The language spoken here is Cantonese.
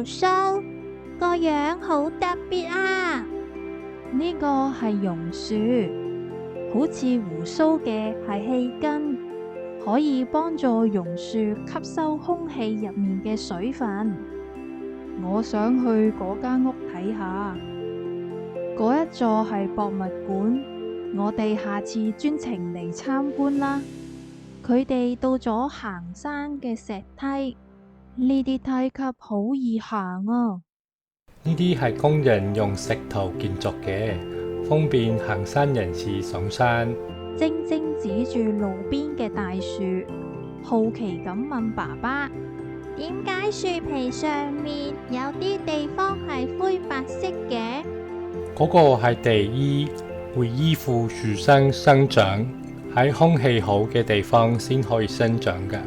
鬍鬚，個樣好特別啊！呢個係榕樹，好似鬍鬚嘅係氣根，可以幫助榕樹吸收空氣入面嘅水分。我想去嗰間屋睇下，嗰一座係博物館，我哋下次專程嚟參觀啦。佢哋到咗行山嘅石梯，呢啲梯級好易行啊！呢啲係工人用石頭建築嘅，方便行山人士上山。晶晶指住路邊嘅大樹，好奇咁問爸爸：點解樹皮上面有啲地方係灰白色嘅？嗰個係地衣，會依附樹身生長，喺空氣好嘅地方先可以生長㗎。